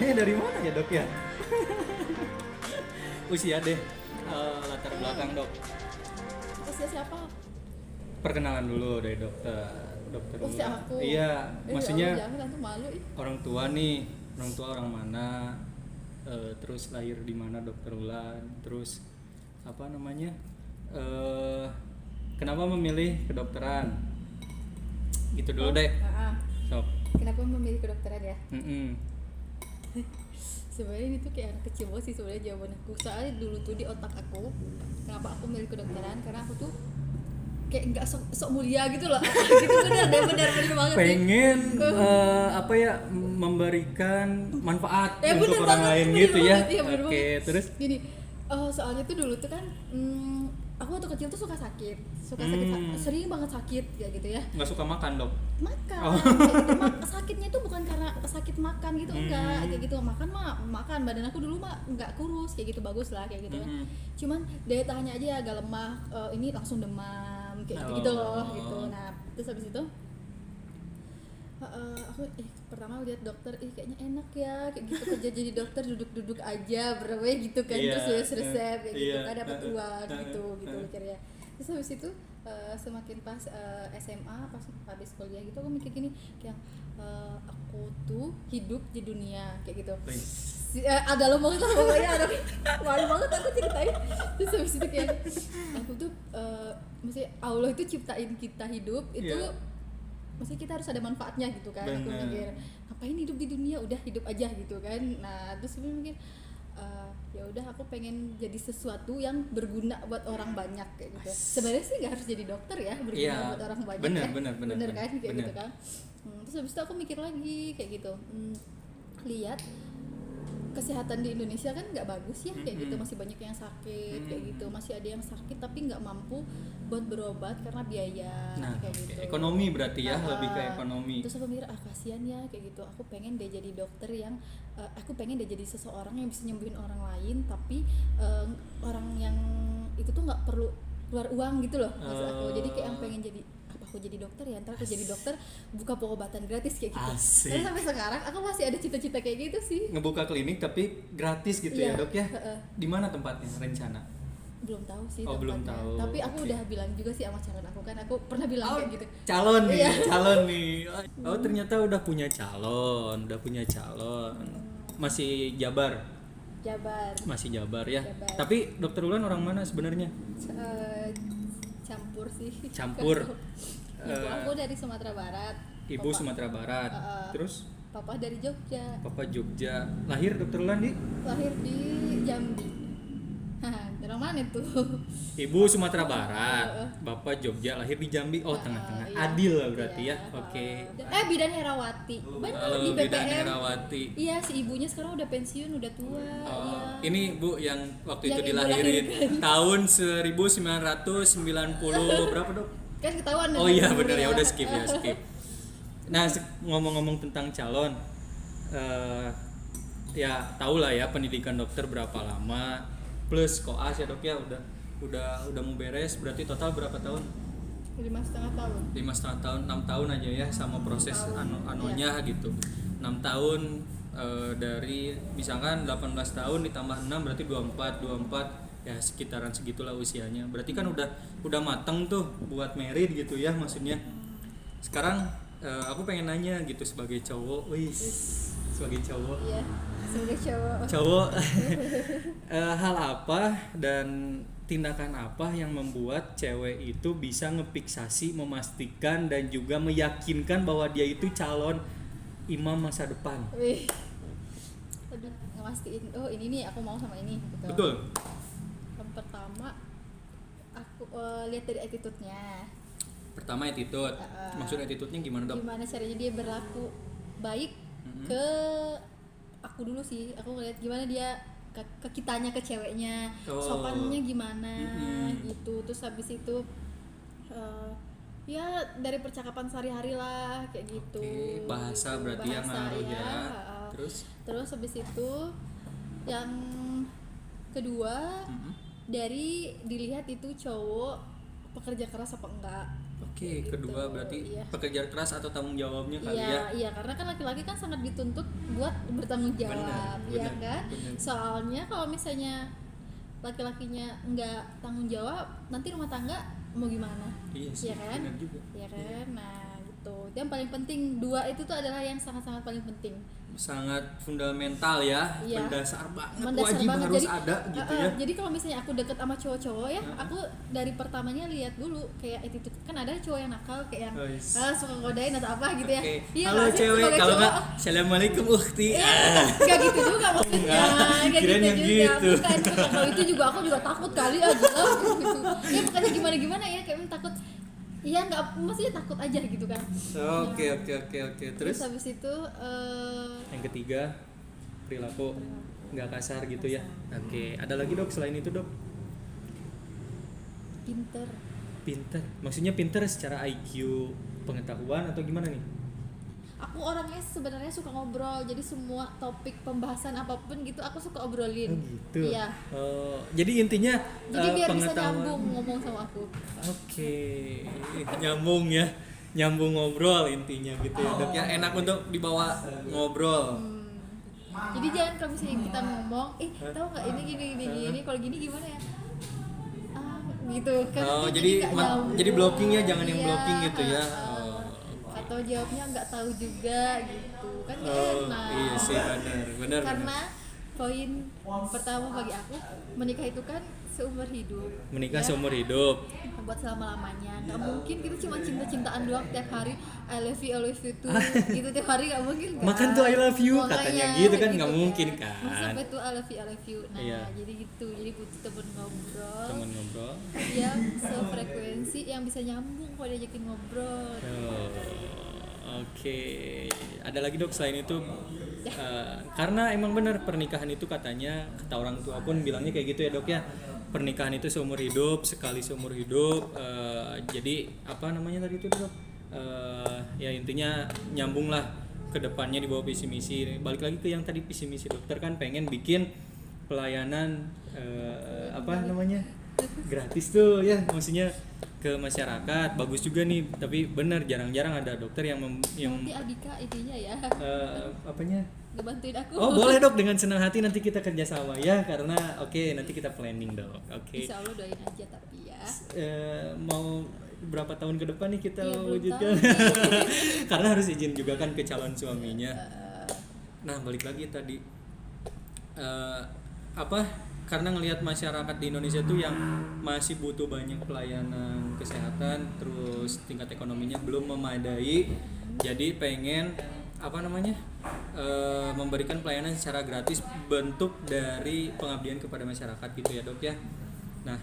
mulainya dari mana ya dok ya? Usia deh, latar belakang dok. Usia siapa? Perkenalan dulu dari dokter Usia Ulan. aku. Iya, maksudnya Jangan nanti malu ih. orang tua nih, orang tua orang mana, terus lahir di mana dokter Ulan, terus apa namanya, kenapa memilih kedokteran? Gitu dulu deh. Sok. Kenapa memilih kedokteran ya? Sebenarnya ini tuh kayak anak kecil banget sih sebenarnya jawaban aku. Soalnya dulu tuh di otak aku, kenapa aku milih kedokteran? Karena aku tuh kayak nggak sok mulia gitu loh. Gitu benar banget. Pengen apa ya, memberikan manfaat Ya, untuk bener orang banget, lain bener gitu ya. banget, iya, bener Oke, banget. terus Gini, soalnya tuh dulu tuh kan aku waktu kecil tuh suka sakit, sering banget sakit kayak gitu ya. nggak suka makan dok? Makan, Oh. kayak gitu. Sakitnya tuh bukan karena sakit makan gitu, enggak kayak gitu. Makan badan aku dulu mah nggak kurus kayak gitu, bagus lah kayak gitu kan. Cuman daya tahannya aja agak lemah, ini langsung demam kayak gitu loh gitu. Nah terus habis itu aku pertama lihat dokter, kayaknya enak ya kayak gitu, kerja jadi dokter duduk-duduk aja berapa gitu kan, terus tulis resep kayak gitu kan, dapat uang gitu mikirnya. Terus habis itu semakin pas SMA, pas habis kuliah gitu, aku mikir gini kayak aku tuh hidup di dunia kayak gitu. Ada lo banget lah pokoknya, ada malu banget aku ceritain. Terus habis itu kayak aku tuh maksudnya Allah itu ciptain kita hidup itu maksudnya kita harus ada manfaatnya gitu kan. Bener. Aku mikir ngapain hidup di dunia, udah hidup aja gitu kan. Nah terus aku mikir ya udah aku pengen jadi sesuatu yang berguna buat orang banyak kayak gitu. Sebenarnya sih nggak harus jadi dokter ya, berguna buat orang banyak. Bener kan kayak gitu kan. Terus habis itu aku mikir lagi kayak gitu, lihat kesehatan di Indonesia kan nggak bagus ya kayak gitu, masih banyak yang sakit kayak gitu, masih ada yang sakit tapi nggak mampu buat berobat karena biaya kayak gitu. Ekonomi berarti ya, lebih ke ekonomi. Terus aku mikir kasihan ya kayak gitu, aku pengen deh jadi dokter yang aku pengen deh jadi seseorang yang bisa nyembuhin orang lain, tapi orang yang itu tuh nggak perlu keluar uang gitu loh maksud aku. Jadi kayak yang pengen jadi aku jadi dokter ya, ntar aku jadi dokter buka pengobatan gratis kayak gitu. Tapi sampai sekarang aku masih ada cita-cita kayak gitu sih. Ngebuka klinik tapi gratis gitu ya dok ya. Di mana tempatnya rencana? Belum tahu sih tempatnya. Belum tahu. Tapi aku udah bilang juga sih sama calon aku kan, aku pernah bilang kayak gitu. Calon nih. Oh ternyata udah punya calon. Masih Jabar. Masih Jabar ya. Tapi dokter Ulan orang mana sebenarnya? Campur sih. Ibu aku dari Sumatera Barat. Sumatera Barat. Terus? Papa dari Jogja. Lahir dokter Ulan di? Lahir di Jambi. Dari mana tuh? Ibu Sumatera Barat, bapak Jogja, lahir di Jambi. Oh tengah-tengah. Iya. Adil lah berarti ya. Oke. Bidan Herawati. Benar di BPM. Bidan Herawati. Iya, si ibunya sekarang udah pensiun, udah tua. Iya. Ini Bu yang waktu itu dilahirin tahun 1990 berapa dok? Kan ketahuan. Oh iya benar ya, udah skip. Nah ngomong-ngomong tentang calon, ya tau lah ya pendidikan dokter berapa lama plus koas ya dok ya, udah mau beres, berarti total berapa tahun? 5,5 tahun. 5,5 tahun, 6 tahun aja ya sama proses anunya gitu. 6 tahun dari misalkan 18 tahun ditambah 6 berarti 24 ya sekitaran segitulah usianya. Berarti kan udah mateng tuh buat married gitu ya maksudnya. Sekarang aku pengen nanya gitu sebagai cowok, sebagai cowok. Iya, sebagai cowok. Hal apa dan tindakan apa yang membuat cewek itu bisa ngefiksasi, memastikan dan juga meyakinkan bahwa dia itu calon imam masa depan? Aduh, ngemastiin. Oh ini nih aku mau sama ini. Betul. Yang pertama aku lihat dari attitude-nya. Pertama attitude. Maksud attitude-nya gimana dok? Gimana caranya dia berlaku baik ke aku dulu sih. Aku ngeliat gimana dia ke kitanya, ke ceweknya, sopannya gimana gitu. Terus habis itu ya dari percakapan sehari-hari lah kayak gitu. Bahasa berarti yang ngaruh ya. Terus habis itu yang kedua dari dilihat itu cowok pekerja keras apa enggak Oke, Kayak kedua gitu. berarti Iya. pekerja keras atau tanggung jawabnya kali Iya, ya. iya, karena kan laki-laki kan sangat dituntut buat bertanggung jawab, Benar, iya kan? benar. Soalnya kalau misalnya laki-lakinya nggak tanggung jawab, nanti rumah tangga mau gimana? Iya sih, Iya kan? benar juga. Iya kan? Nah, gitu. Itu yang paling penting, dua itu tuh adalah yang sangat-sangat paling penting. Sangat fundamental ya, Iya. mendasar banget, Mendasar wajib banget. harus Jadi, ada gitu ya. jadi kalau misalnya aku deket sama cowok-cowok ya, aku dari pertamanya lihat dulu kayak attitude. Kan ada cowok yang nakal kayak yang Oh, yes. suka ngodain atau apa gitu ya. Oke. Iya Halo nggak sih? cewek, Sebagai kalau cowok, nggak assalamualaikum ukhti. Gak gitu juga maksudnya. Gak kirain gitu yang juga. gitu. Bukan, kalau itu juga aku juga takut kali gitu. Ya makanya gimana ya kayak takut. Iya nggak, maksudnya takut aja gitu kan. Oke. Terus habis itu yang ketiga, perilaku nggak kasar gitu ya. Oke, ada lagi dok selain itu dok? pinter. Pinter, maksudnya pinter secara IQ, pengetahuan atau gimana nih? Aku orangnya sebenarnya suka ngobrol, jadi semua topik pembahasan apapun gitu aku suka obrolin. Oh gitu. Iya. Jadi intinya Jadi biar bisa pengetahuan. nyambung ngomong sama aku. Oke, nyambung ya, nyambung ngobrol intinya gitu ya dok ya. Enak untuk dibawa ngobrol. Jadi jangan kalau misalnya kita ngomong, tahu nggak ini gini, kalau gini gimana ya? Gitu kan. Oh, Nanti jadi nggak nyambung. jadi blocking ya, jangan yang Iya, blocking gitu ya. Atau jawabnya nggak tahu juga gitu kan nggak Oh, enak. iya sih benar. Karena poin pertama bagi aku, menikah itu kan seumur hidup. Menikah ya. seumur hidup. Buat selama-lamanya. Nggak mungkin kita cuma cinta-cintaan doang tiap hari I love you too gitu tiap hari, nggak mungkin kan. Makan tuh I love you, Makanya, katanya gitu kan, nggak gitu mungkin kan. Masa sampai tuh I love you. Nah, Iya. jadi gitu. Jadi butuh temen ngobrol Teman ngobrol. yang sefrekuensi, yang bisa nyambung kalau diajakin ngobrol. Oke, ada lagi dok selain itu? Karena emang benar pernikahan itu katanya kata orang tua pun bilangnya kayak gitu ya dok ya. Pernikahan itu seumur hidup, sekali seumur hidup. Jadi apa namanya tadi itu dok? Ya intinya nyambung lah ke depannya di bawah visi misi. Balik lagi ke yang tadi visi misi dokter kan pengen bikin pelayanan apa namanya gratis tuh ya, maksudnya ke masyarakat. Bagus juga nih, tapi benar jarang-jarang ada dokter yang Nanti Adika intinya ya apanya ngebantuin aku. oh boleh dok, dengan senang hati nanti kita kerjasama ya, karena oke, nanti kita planning dok. Oke. Insya Allah doain aja tapi ya. Mau berapa tahun ke depan nih kita Iya, belum wujudkan tahu. karena harus izin juga kan ke calon suaminya. Nah balik lagi tadi apa, karena ngelihat masyarakat di Indonesia tuh yang masih butuh banyak pelayanan kesehatan, terus tingkat ekonominya belum memadai, jadi pengen apa namanya memberikan pelayanan secara gratis, bentuk dari pengabdian kepada masyarakat gitu ya dok ya. Nah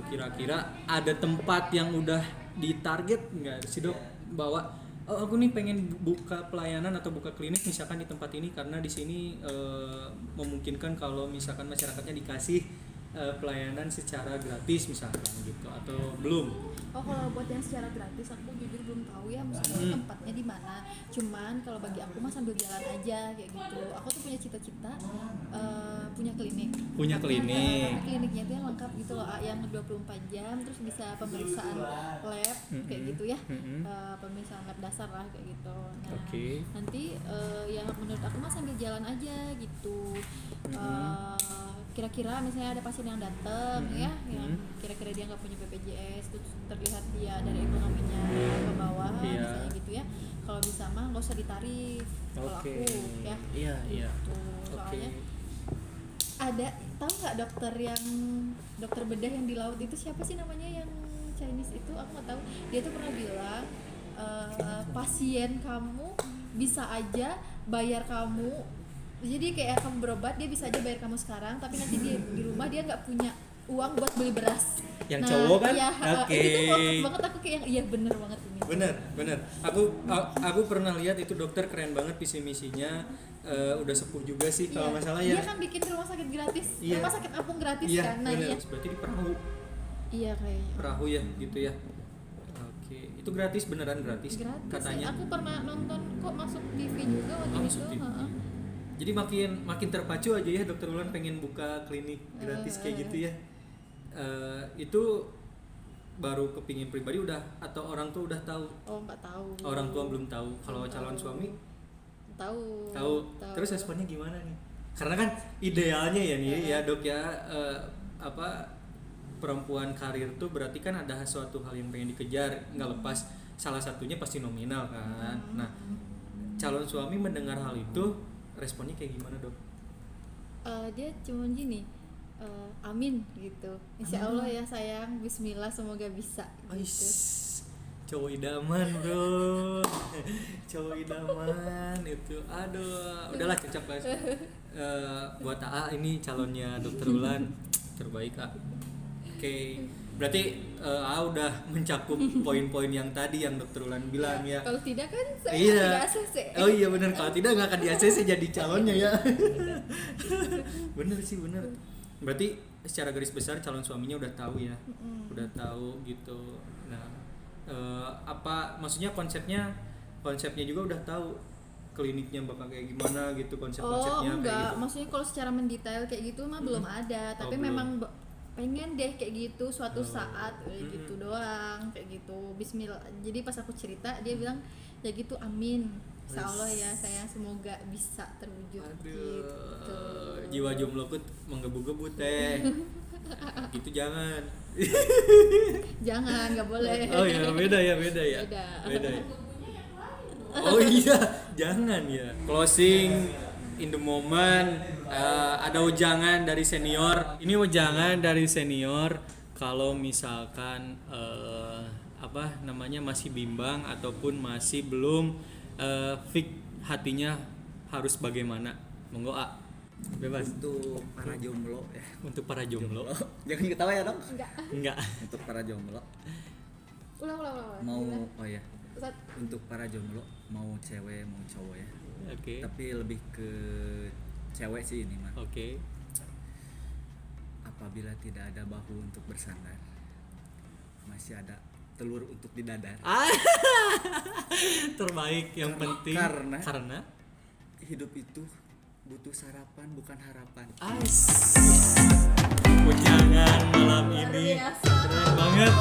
kira-kira ada tempat yang udah ditarget nggak sih dok, bahwa oh aku nih pengen buka pelayanan atau buka klinik misalkan di tempat ini karena di sini memungkinkan kalau misalkan masyarakatnya dikasih pelayanan secara gratis misalkan gitu, atau belum? Oh, kalau buat yang secara gratis aku jujur belum tahu ya maksudnya tempatnya di mana. Cuman kalau bagi aku mah sambil jalan aja kayak gitu. Aku tuh punya cita-cita punya klinik. Punya klinik. Kliniknya itu yang lengkap gitu loh, yang 24 jam, terus bisa pemeriksaan lab kayak gitu ya. Pemeriksaan lab dasar lah kayak gitu. Nah, Oke. nanti ya menurut aku mah sambil jalan aja gitu. Kira-kira misalnya ada pasien yang datang ya, yang kira-kira dia nggak punya BPJS, terus terlihat dia dari ekonominya ke bawah, misalnya gitu ya. Kalau bisa mah nggak usah ditarik. Kalau aku ya. Iya. Gitu. Soalnya ada, tahu nggak dokter bedah yang di laut itu siapa sih namanya, yang Chinese itu aku nggak tahu. Dia tuh pernah bilang pasien kamu bisa aja bayar kamu. Jadi kayak kamu berobat, dia bisa aja bayar kamu sekarang, tapi nanti di rumah dia nggak punya uang buat beli beras. Yang cowok kan? Iya, Oke. itu tuh banget aku kayak iya bener banget ini. Bener. Aku pernah lihat itu dokter, keren banget visi misinya. Udah sepuh juga sih kalau nggak salah ya. Dia kan bikin rumah sakit gratis, Iya. rumah sakit apung gratis Iya, kan. Nah, bener. iya. Berarti di perahu. Iya kayaknya. Perahu ya gitu ya. Oke, itu gratis, beneran gratis, Gratis katanya. ya. Aku pernah nonton kok masuk TV juga waktu Masuk itu. TV. Jadi makin terpacu aja ya dokter Ulan pengen buka klinik gratis kayak gitu ya. Itu baru kepingin pribadi udah, atau orang tua udah tahu? Oh nggak tahu. Orang tua belum tahu. Kalau Belum calon tahu. suami Tahu. Terus responnya gimana nih? Karena kan idealnya ya nih ya dok ya, perempuan karir tuh berarti kan ada suatu hal yang pengen dikejar, nggak lepas salah satunya pasti nominal kan. Nah, calon suami mendengar hal itu responnya kayak gimana dok? Dia cuma gini, amin gitu. Insya Allah ya sayang, Bismillah semoga bisa. Gitu. Ais, cowok idaman bro, cowok idaman itu, aduh, udahlah cocok lah. Buat AA ini calonnya Dokter Ulan terbaik A. Oke, berarti AA udah mencakup poin-poin yang tadi yang Dokter Ulan bilang ya. Kalau tidak kan saya Iya. tidak ACC. Oh iya benar, kalau tidak nggak akan di ACC jadi calonnya ya. Bener sih bener. Berarti secara garis besar calon suaminya udah tahu ya, udah tahu gitu. Nah, apa maksudnya konsepnya juga udah tahu kliniknya bakal kayak gimana gitu, konsepnya Oh kayak enggak, gitu. maksudnya kalau secara mendetail kayak gitu mah belum ada, tapi belum. memang pengen deh kayak gitu suatu saat gitu doang kayak gitu. Bismillah. Jadi pas aku cerita dia bilang ya gitu amin. Insya Allah ya saya semoga bisa terwujud. Aduh, Gitu. jiwa jombloku menggebu-gebu teh. Gitu jangan. Jangan, nggak boleh. Oh ya beda ya. Beda. Ya. Oh iya, jangan ya. Closing in the moment. Ada ujangan dari senior. Ini ujangan dari senior. Kalau misalkan masih bimbang ataupun masih belum fix hatinya harus bagaimana, monggo A. Bebas. Untuk para jomblo ya. Untuk para jomblo. Jangan ketawa ya dong. Enggak. Untuk para jomblo Ulang. mau Gimana? oh ya. Sat- Untuk para jomblo mau cewek mau cowok ya. Oke. Tapi lebih ke cewek sih ini mah. Oke. Apabila tidak ada bahu untuk bersandar, masih ada telur untuk didadar. Terbaik yang penting Karena hidup itu butuh sarapan bukan harapan. Ujangan malam ini Luar biasa. keren banget.